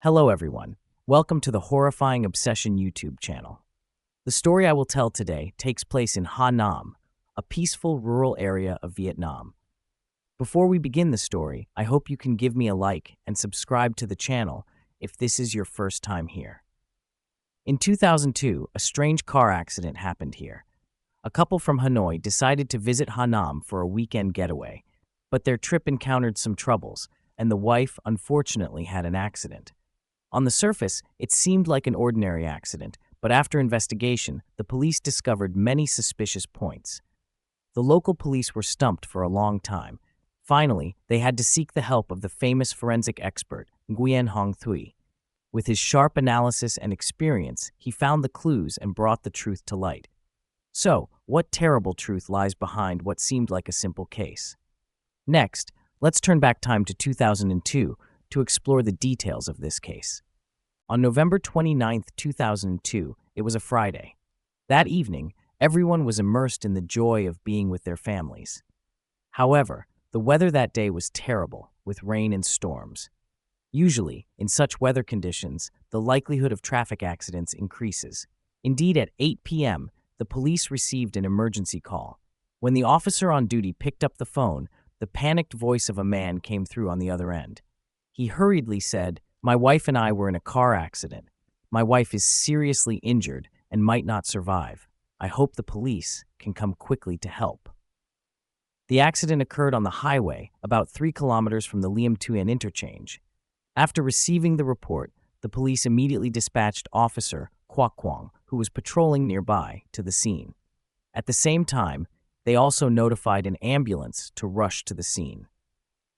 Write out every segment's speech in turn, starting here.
Hello, everyone. Welcome to the Horrifying Obsession YouTube channel. The story I will tell today takes place in Hanoi, a peaceful rural area of Vietnam. Before we begin the story, I hope you can give me a like and subscribe to the channel if this is your first time here. In 2002, a strange car accident happened here. A couple from Hanoi decided to visit Hanoi for a weekend getaway, but their trip encountered some troubles, and the wife unfortunately had an accident. On the surface, it seemed like an ordinary accident, but after investigation, the police discovered many suspicious points. The local police were stumped for a long time. Finally, they had to seek the help of the famous forensic expert, Nguyen Hong Thuy. With his sharp analysis and experience, he found the clues and brought the truth to light. So, what terrible truth lies behind what seemed like a simple case? Next, let's turn back time to 2002 to explore the details of this case. On November 29, 2002, it was a Friday. That evening, everyone was immersed in the joy of being with their families. However, the weather that day was terrible, with rain and storms. Usually, in such weather conditions, the likelihood of traffic accidents increases. Indeed, at 8 p.m., the police received an emergency call. When the officer on duty picked up the phone, the panicked voice of a man came through on the other end. He hurriedly said, "My wife and I were in a car accident. My wife is seriously injured and might not survive. I hope the police can come quickly to help." The accident occurred on the highway, about 3 kilometers from the Liam Thuy interchange. After receiving the report, the police immediately dispatched Officer Quoc Quang, who was patrolling nearby, to the scene. At the same time, they also notified an ambulance to rush to the scene.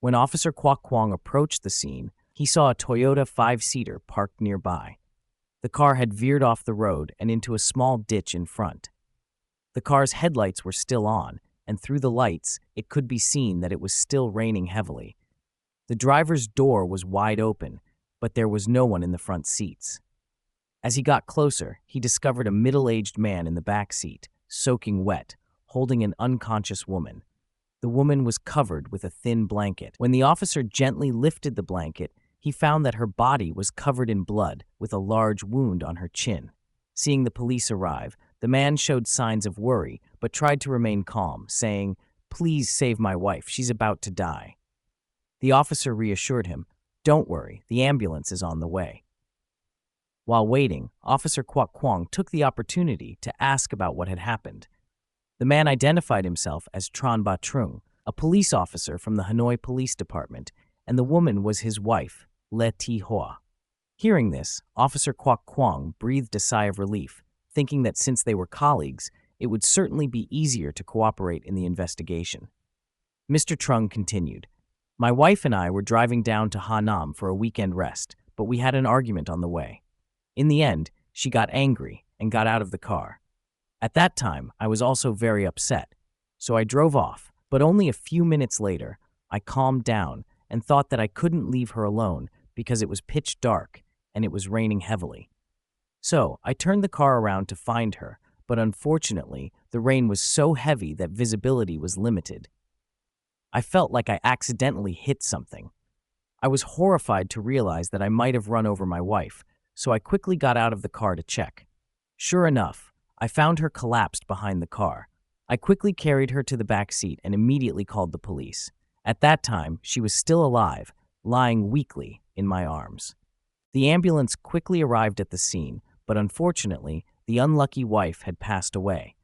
When Officer Quoc Quang approached the scene, he saw a Toyota 5-seater parked nearby. The car had veered off the road and into a small ditch in front. The car's headlights were still on, and through the lights, it could be seen that it was still raining heavily. The driver's door was wide open, but there was no one in the front seats. As he got closer, he discovered a middle-aged man in the back seat, soaking wet, holding an unconscious woman. The woman was covered with a thin blanket. When the officer gently lifted the blanket, he found that her body was covered in blood with a large wound on her chin. Seeing the police arrive, the man showed signs of worry but tried to remain calm, saying, "Please save my wife, she's about to die." The officer reassured him, "Don't worry, the ambulance is on the way." While waiting, Officer Quoc Quang took the opportunity to ask about what had happened. The man identified himself as Tran Ba Trung, a police officer from the Hanoi Police Department, and the woman was his wife, Le Thi Hoa. Hearing this, Officer Quoc Quang breathed a sigh of relief, thinking that since they were colleagues, it would certainly be easier to cooperate in the investigation. Mr. Trung continued, "My wife and I were driving down to Hanoi for a weekend rest, but we had an argument on the way. In the end, she got angry and got out of the car. At that time, I was also very upset, so I drove off, but only a few minutes later, I calmed down and thought that I couldn't leave her alone because it was pitch dark and it was raining heavily. So I turned the car around to find her, but unfortunately, the rain was so heavy that visibility was limited. I felt like I accidentally hit something. I was horrified to realize that I might have run over my wife, so I quickly got out of the car to check. Sure enough, I found her collapsed behind the car. I quickly carried her to the back seat and immediately called the police. At that time, she was still alive, lying weakly in my arms. The ambulance quickly arrived at the scene, but unfortunately, the unlucky wife had passed away.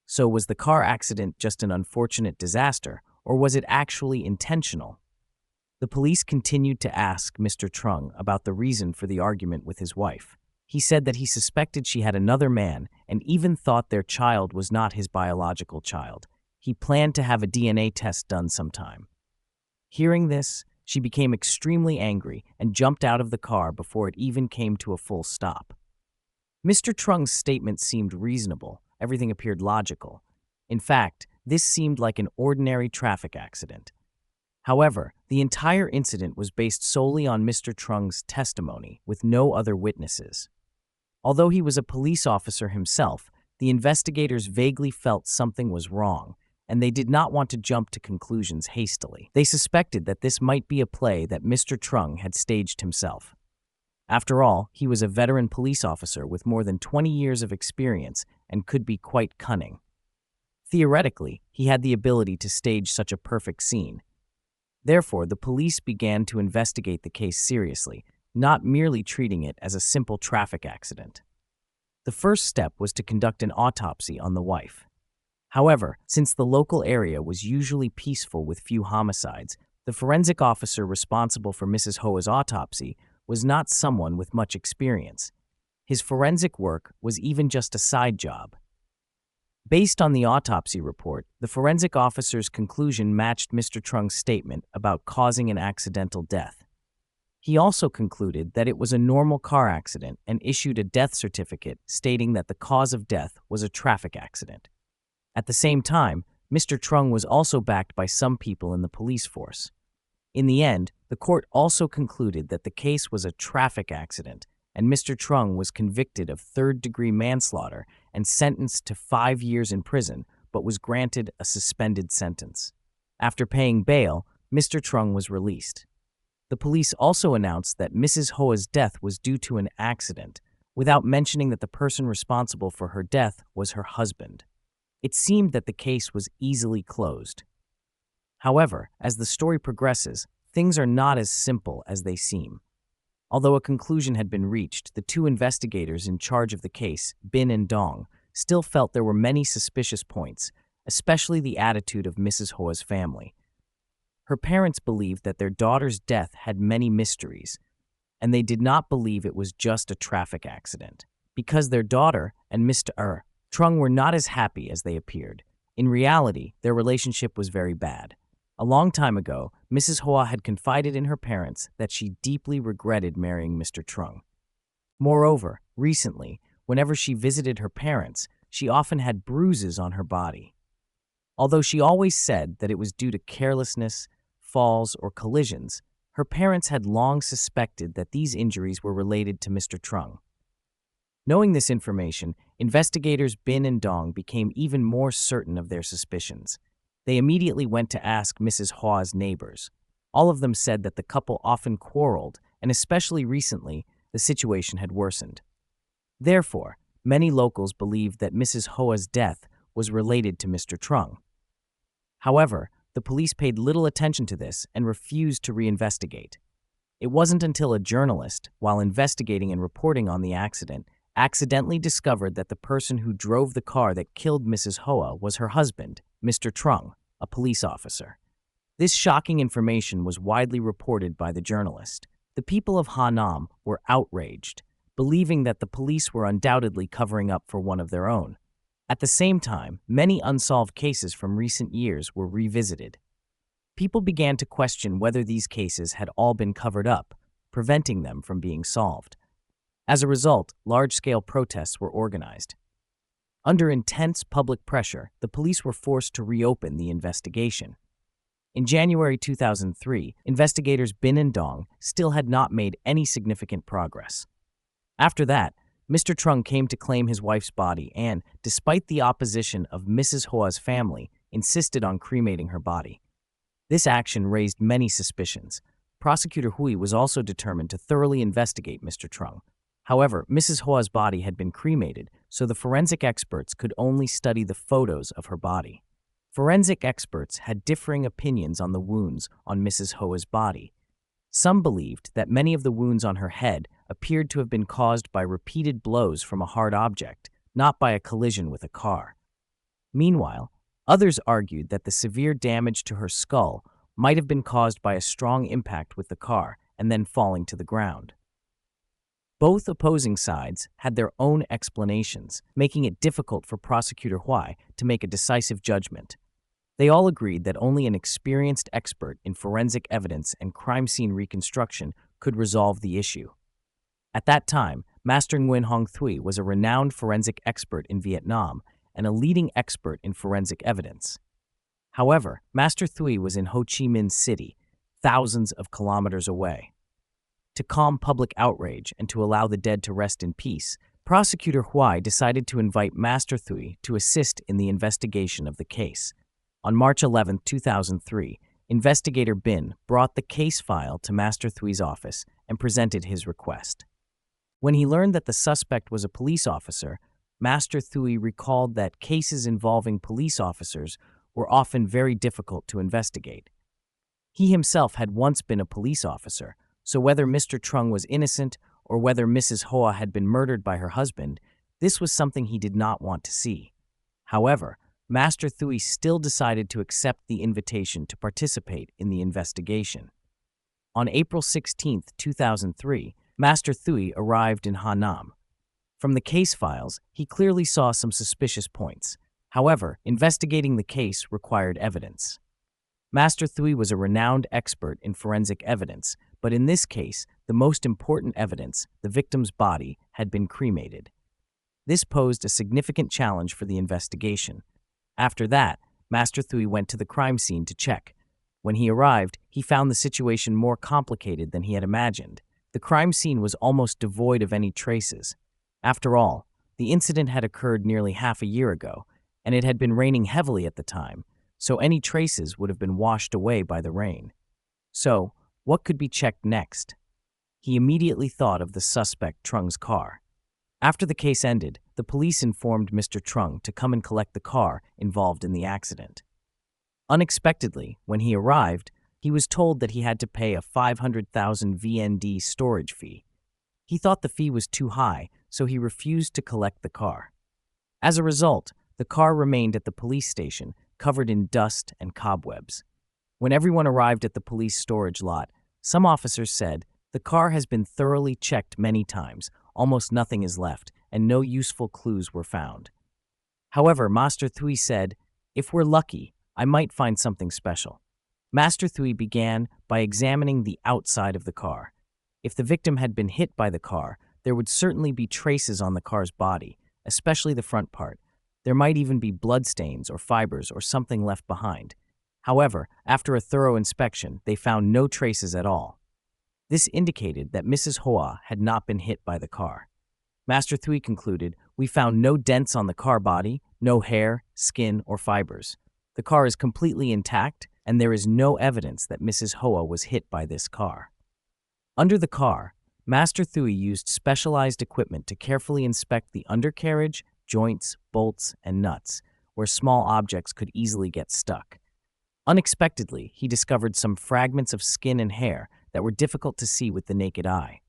So was the car accident just an unfortunate disaster, or was it actually intentional? The police continued to ask Mr. Trung about the reason for the argument with his wife. He said that he suspected she had another man and even thought their child was not his biological child. He planned to have a DNA test done sometime. Hearing this, she became extremely angry and jumped out of the car before it even came to a full stop. Mr. Trung's statement seemed reasonable. Everything appeared logical. In fact, this seemed like an ordinary traffic accident. However, the entire incident was based solely on Mr. Trung's testimony, with no other witnesses. Although he was a police officer himself, the investigators vaguely felt something was wrong, and they did not want to jump to conclusions hastily. They suspected that this might be a play that Mr. Trung had staged himself. After all, he was a veteran police officer with more than 20 years of experience and could be quite cunning. Theoretically, he had the ability to stage such a perfect scene. Therefore, the police began to investigate the case seriously, not merely treating it as a simple traffic accident. The first step was to conduct an autopsy on the wife. However, since the local area was usually peaceful with few homicides, the forensic officer responsible for Mrs. Hoa's autopsy was not someone with much experience. His forensic work was even just a side job. Based on the autopsy report, the forensic officer's conclusion matched Mr. Trung's statement about causing an accidental death. He also concluded that it was a normal car accident and issued a death certificate stating that the cause of death was a traffic accident. At the same time, Mr. Trung was also backed by some people in the police force. In the end, the court also concluded that the case was a traffic accident, and Mr. Trung was convicted of third-degree manslaughter and sentenced to 5 years in prison, but was granted a suspended sentence. After paying bail, Mr. Trung was released. The police also announced that Mrs. Hoa's death was due to an accident, without mentioning that the person responsible for her death was her husband. It seemed that the case was easily closed. However, as the story progresses, things are not as simple as they seem. Although a conclusion had been reached, the two investigators in charge of the case, Bin and Dong, still felt there were many suspicious points, especially the attitude of Mrs. Hoa's family. Her parents believed that their daughter's death had many mysteries, and they did not believe it was just a traffic accident. Because their daughter and Mr. Trung were not as happy as they appeared. In reality, their relationship was very bad. A long time ago, Mrs. Hoa had confided in her parents that she deeply regretted marrying Mr. Trung. Moreover, recently, whenever she visited her parents, she often had bruises on her body. Although she always said that it was due to carelessness, falls, or collisions, her parents had long suspected that these injuries were related to Mr. Trung. Knowing this information, investigators Bin and Dong became even more certain of their suspicions. They immediately went to ask Mrs. Hua's neighbors. All of them said that the couple often quarreled, and especially recently, the situation had worsened. Therefore, many locals believed that Mrs. Hua's death was related to Mr. Trung. However, the police paid little attention to this and refused to reinvestigate. It wasn't until a journalist, while investigating and reporting on the accident, accidentally discovered that the person who drove the car that killed Mrs. Hoa was her husband, Mr. Trung, a police officer. This shocking information was widely reported by the journalist. The people of Hanoi were outraged, believing that the police were undoubtedly covering up for one of their own. At the same time, many unsolved cases from recent years were revisited. People began to question whether these cases had all been covered up, preventing them from being solved. As a result, large-scale protests were organized. Under intense public pressure, the police were forced to reopen the investigation. In January 2003, investigators Bin and Dong still had not made any significant progress. After that, Mr. Trung came to claim his wife's body and, despite the opposition of Mrs. Hua's family, insisted on cremating her body. This action raised many suspicions. Prosecutor Hui was also determined to thoroughly investigate Mr. Trung. However, Mrs. Hua's body had been cremated, so the forensic experts could only study the photos of her body. Forensic experts had differing opinions on the wounds on Mrs. Hua's body. Some believed that many of the wounds on her head appeared to have been caused by repeated blows from a hard object, not by a collision with a car. Meanwhile, others argued that the severe damage to her skull might have been caused by a strong impact with the car and then falling to the ground. Both opposing sides had their own explanations, making it difficult for Prosecutor Hui to make a decisive judgment. They all agreed that only an experienced expert in forensic evidence and crime scene reconstruction could resolve the issue. At that time, Master Nguyen Hong Thuy was a renowned forensic expert in Vietnam and a leading expert in forensic evidence. However, Master Thuy was in Ho Chi Minh City, thousands of kilometers away. To calm public outrage and to allow the dead to rest in peace, Prosecutor Hui decided to invite Master Thuy to assist in the investigation of the case. On March 11, 2003, Investigator Bin brought the case file to Master Thuy's office and presented his request. When he learned that the suspect was a police officer, Master Thuy recalled that cases involving police officers were often very difficult to investigate. He himself had once been a police officer, so whether Mr. Trung was innocent or whether Mrs. Hoa had been murdered by her husband, this was something he did not want to see. However, Master Thuy still decided to accept the invitation to participate in the investigation. On April 16, 2003, Master Thuy arrived in Hanoi. From the case files, he clearly saw some suspicious points. However, investigating the case required evidence. Master Thuy was a renowned expert in forensic evidence, but in this case, the most important evidence, the victim's body, had been cremated. This posed a significant challenge for the investigation. After that, Master Thuy went to the crime scene to check. When he arrived, he found the situation more complicated than he had imagined. The crime scene was almost devoid of any traces. After all, the incident had occurred nearly half a year ago, and it had been raining heavily at the time, so any traces would have been washed away by the rain. So, what could be checked next? He immediately thought of the suspect Trung's car. After the case ended, the police informed Mr. Trung to come and collect the car involved in the accident. Unexpectedly, when he arrived, he was told that he had to pay a 500,000 VND storage fee. He thought the fee was too high, so he refused to collect the car. As a result, the car remained at the police station, covered in dust and cobwebs. When everyone arrived at the police storage lot, some officers said, "The car has been thoroughly checked many times, almost nothing is left, and no useful clues were found." However, Master Thuy said, "If we're lucky, I might find something special." Master Thuy began by examining the outside of the car. If the victim had been hit by the car, there would certainly be traces on the car's body, especially the front part. There might even be bloodstains or fibers or something left behind. However, after a thorough inspection, they found no traces at all. This indicated that Mrs. Hoa had not been hit by the car. Master Thuy concluded, "We found no dents on the car body, no hair, skin, or fibers. The car is completely intact, and there is no evidence that Mrs. Hoa was hit by this car." Under the car, Master Thuy used specialized equipment to carefully inspect the undercarriage, joints, bolts, and nuts, where small objects could easily get stuck. Unexpectedly, he discovered some fragments of skin and hair that were difficult to see with the naked eye.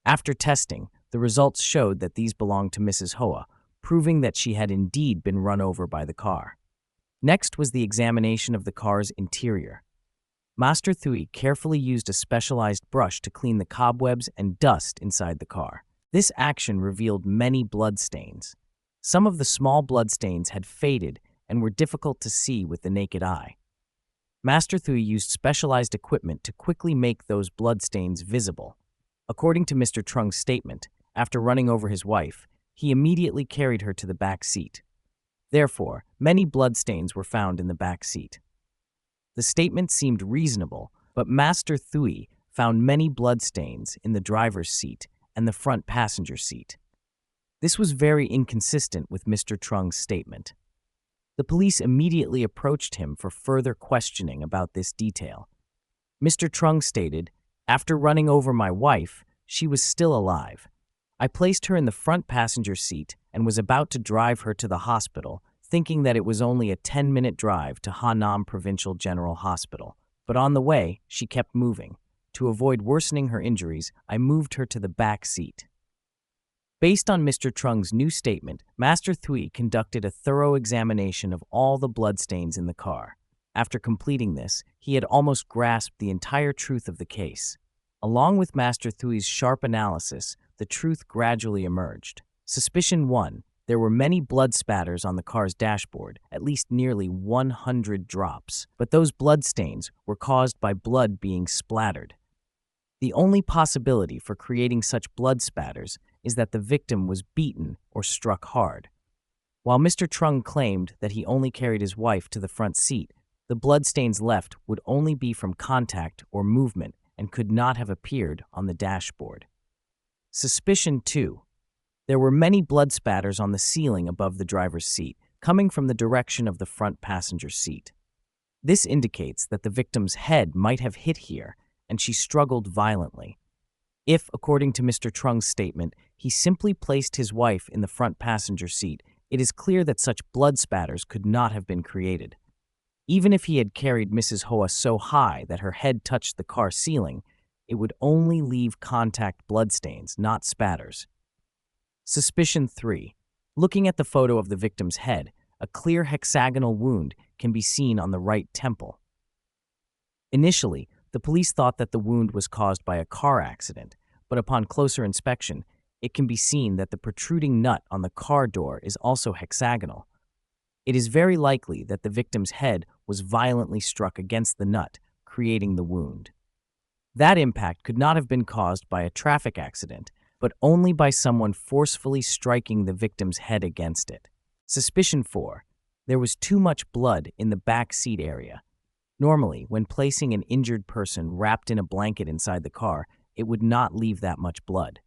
After testing, the results showed that these belonged to Mrs. Hoa, proving that she had indeed been run over by the car. Next was the examination of the car's interior. Master Thuy carefully used a specialized brush to clean the cobwebs and dust inside the car. This action revealed many bloodstains. Some of the small bloodstains had faded and were difficult to see with the naked eye. Master Thuy used specialized equipment to quickly make those bloodstains visible. According to Mr. Trung's statement, after running over his wife, he immediately carried her to the back seat. Therefore, many bloodstains were found in the back seat. The statement seemed reasonable, but Master Thuy found many bloodstains in the driver's seat and the front passenger seat. This was very inconsistent with Mr. Trung's statement. The police immediately approached him for further questioning about this detail. Mr. Trung stated, "After running over my wife, she was still alive. I placed her in the front passenger seat and was about to drive her to the hospital, thinking that it was only a 10-minute drive to Hanoi Provincial General Hospital. But on the way, she kept moving. To avoid worsening her injuries, I moved her to the back seat." Based on Mr. Trung's new statement, Master Thuy conducted a thorough examination of all the bloodstains in the car. After completing this, he had almost grasped the entire truth of the case. Along with Master Thuy's sharp analysis, the truth gradually emerged. Suspicion 1. There were many blood spatters on the car's dashboard, at least nearly 100 drops, but those bloodstains were caused by blood being splattered. The only possibility for creating such blood spatters is that the victim was beaten or struck hard. While Mr. Trung claimed that he only carried his wife to the front seat, the bloodstains left would only be from contact or movement and could not have appeared on the dashboard. Suspicion 2. There were many blood spatters on the ceiling above the driver's seat, coming from the direction of the front passenger seat. This indicates that the victim's head might have hit here, and she struggled violently. If, according to Mr. Trung's statement, he simply placed his wife in the front passenger seat, it is clear that such blood spatters could not have been created. Even if he had carried Mrs. Hoa so high that her head touched the car ceiling, it would only leave contact bloodstains, not spatters. Suspicion 3. Looking at the photo of the victim's head, a clear hexagonal wound can be seen on the right temple. Initially, the police thought that the wound was caused by a car accident, but upon closer inspection, it can be seen that the protruding nut on the car door is also hexagonal. It is very likely that the victim's head was violently struck against the nut, creating the wound. That impact could not have been caused by a traffic accident, but only by someone forcefully striking the victim's head against it. Suspicion 4. There was too much blood in the back seat area. Normally, when placing an injured person wrapped in a blanket inside the car, it would not leave that much blood.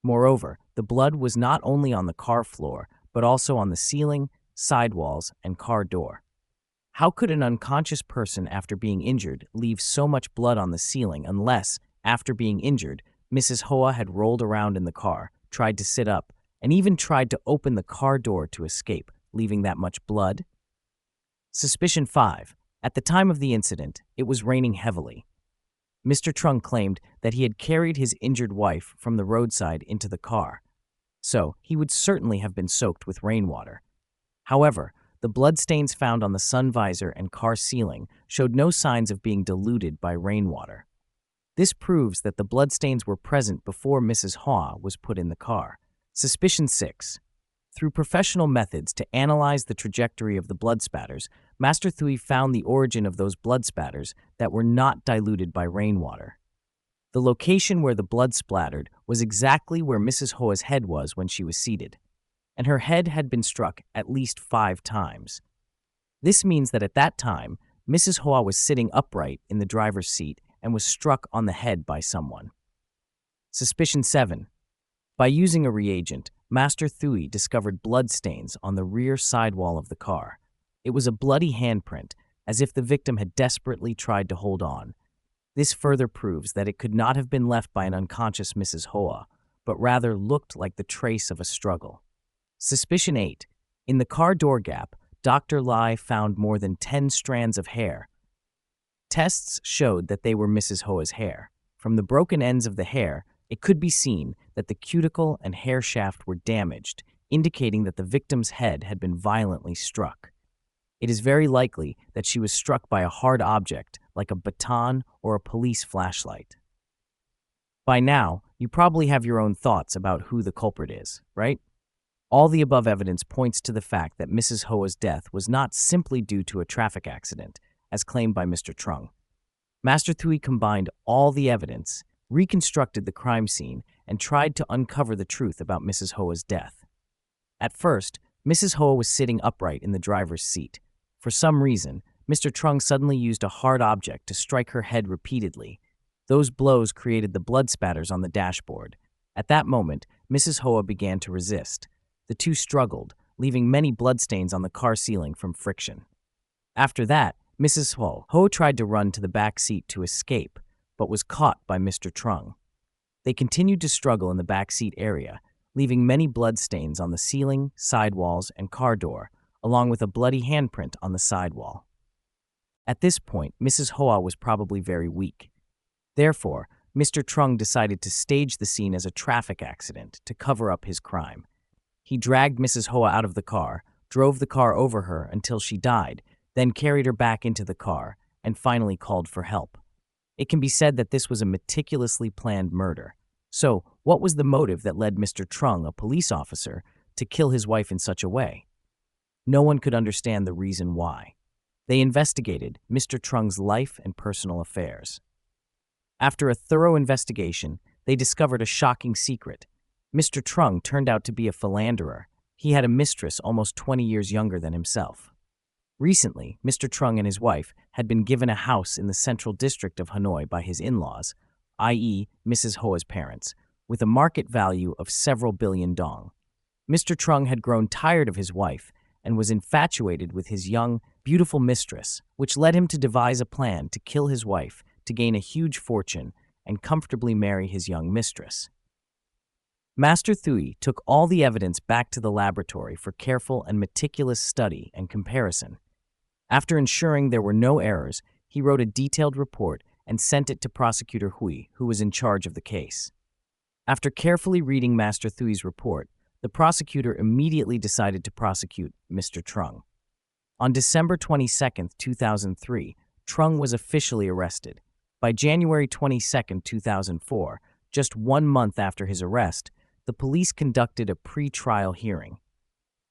Moreover, the blood was not only on the car floor, but also on the ceiling, sidewalls, and car door. How could an unconscious person after being injured leave so much blood on the ceiling unless, after being injured, Mrs. Hoa had rolled around in the car, tried to sit up, and even tried to open the car door to escape, leaving that much blood? Suspicion 5. At the time of the incident, it was raining heavily. Mr. Trung claimed that he had carried his injured wife from the roadside into the car, so he would certainly have been soaked with rainwater. However, the bloodstains found on the sun visor and car ceiling showed no signs of being diluted by rainwater. This proves that the bloodstains were present before Mrs. Hoa was put in the car. Suspicion 6. Through professional methods to analyze the trajectory of the blood spatters, Master Thuy found the origin of those blood spatters that were not diluted by rainwater. The location where the blood splattered was exactly where Mrs. Hoa's head was when she was seated, and her head had been struck at least 5 times. This means that at that time, Mrs. Hoa was sitting upright in the driver's seat and was struck on the head by someone. Suspicion 7. By using a reagent, Master Thuy discovered bloodstains on the rear sidewall of the car. It was a bloody handprint, as if the victim had desperately tried to hold on. This further proves that it could not have been left by an unconscious Mrs. Hoa, but rather looked like the trace of a struggle. Suspicion 8. In the car door gap, Dr. Lai found more than 10 strands of hair. Tests showed that they were Mrs. Hoa's hair. From the broken ends of the hair, it could be seen that the cuticle and hair shaft were damaged, indicating that the victim's head had been violently struck. It is very likely that she was struck by a hard object like a baton or a police flashlight. By now, you probably have your own thoughts about who the culprit is, right? All the above evidence points to the fact that Mrs. Hoa's death was not simply due to a traffic accident, as claimed by Mr. Trung. Master Thuy combined all the evidence, reconstructed the crime scene, and tried to uncover the truth about Mrs. Hoa's death. At first, Mrs. Hoa was sitting upright in the driver's seat. For some reason, Mr. Trung suddenly used a hard object to strike her head repeatedly. Those blows created the blood spatters on the dashboard. At that moment, Mrs. Hoa began to resist. The two struggled, leaving many bloodstains on the car ceiling from friction. After that, Mrs. Hoa tried to run to the back seat to escape, but was caught by Mr. Trung. They continued to struggle in the back seat area, leaving many bloodstains on the ceiling, sidewalls, and car door, along with a bloody handprint on the sidewall. At this point, Mrs. Hoa was probably very weak. Therefore, Mr. Trung decided to stage the scene as a traffic accident to cover up his crime. He dragged Mrs. Hoa out of the car, drove the car over her until she died, then carried her back into the car, and finally called for help. It can be said that this was a meticulously planned murder. So, what was the motive that led Mr. Trung, a police officer, to kill his wife in such a way? No one could understand the reason why. They investigated Mr. Trung's life and personal affairs. After a thorough investigation, they discovered a shocking secret. Mr. Trung turned out to be a philanderer. He had a mistress almost 20 years younger than himself. Recently, Mr. Trung and his wife had been given a house in the central district of Hanoi by his in-laws, i.e. Mrs. Hoa's parents, with a market value of several billion dong. Mr. Trung had grown tired of his wife and was infatuated with his young, beautiful mistress, which led him to devise a plan to kill his wife to gain a huge fortune and comfortably marry his young mistress. Master Thuy took all the evidence back to the laboratory for careful and meticulous study and comparison. After ensuring there were no errors, he wrote a detailed report and sent it to Prosecutor Thuy, who was in charge of the case. After carefully reading Master Thuy's report, the prosecutor immediately decided to prosecute Mr. Trung. On December 22, 2003, Trung was officially arrested. By January 22, 2004, just 1 month after his arrest, the police conducted a pre-trial hearing.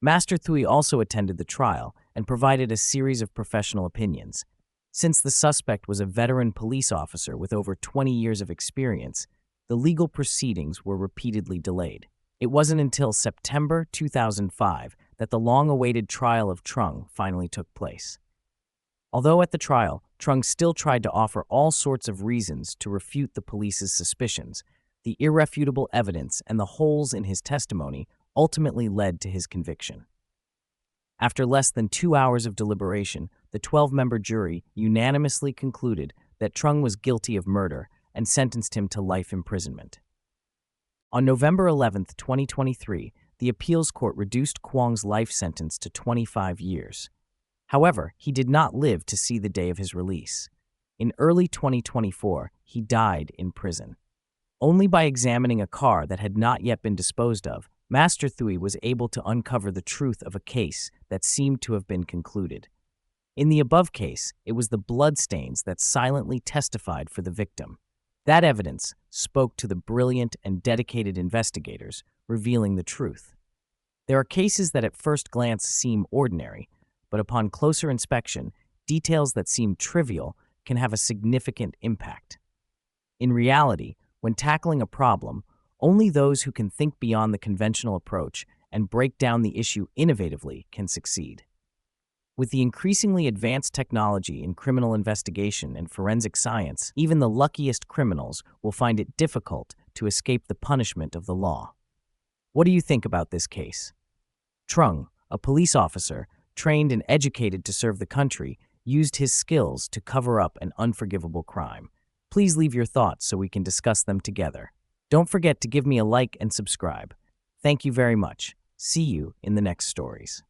Master Thuy also attended the trial and provided a series of professional opinions. Since the suspect was a veteran police officer with over 20 years of experience, the legal proceedings were repeatedly delayed. It wasn't until September 2005 that the long-awaited trial of Trung finally took place. Although at the trial, Trung still tried to offer all sorts of reasons to refute the police's suspicions, the irrefutable evidence and the holes in his testimony ultimately led to his conviction. After less than 2 hours of deliberation, the 12-member jury unanimously concluded that Trung was guilty of murder and sentenced him to life imprisonment. On November 11, 2023, the appeals court reduced Quang's life sentence to 25 years. However, he did not live to see the day of his release. In early 2024, he died in prison. Only by examining a car that had not yet been disposed of, Master Thuy was able to uncover the truth of a case that seemed to have been concluded. In the above case, it was the bloodstains that silently testified for the victim. That evidence spoke to the brilliant and dedicated investigators, revealing the truth. There are cases that at first glance seem ordinary, but upon closer inspection, details that seem trivial can have a significant impact. In reality, when tackling a problem, only those who can think beyond the conventional approach and break down the issue innovatively can succeed. With the increasingly advanced technology in criminal investigation and forensic science, even the luckiest criminals will find it difficult to escape the punishment of the law. What do you think about this case? Trung, a police officer, trained and educated to serve the country, used his skills to cover up an unforgivable crime. Please leave your thoughts so we can discuss them together. Don't forget to give me a like and subscribe. Thank you very much. See you in the next stories.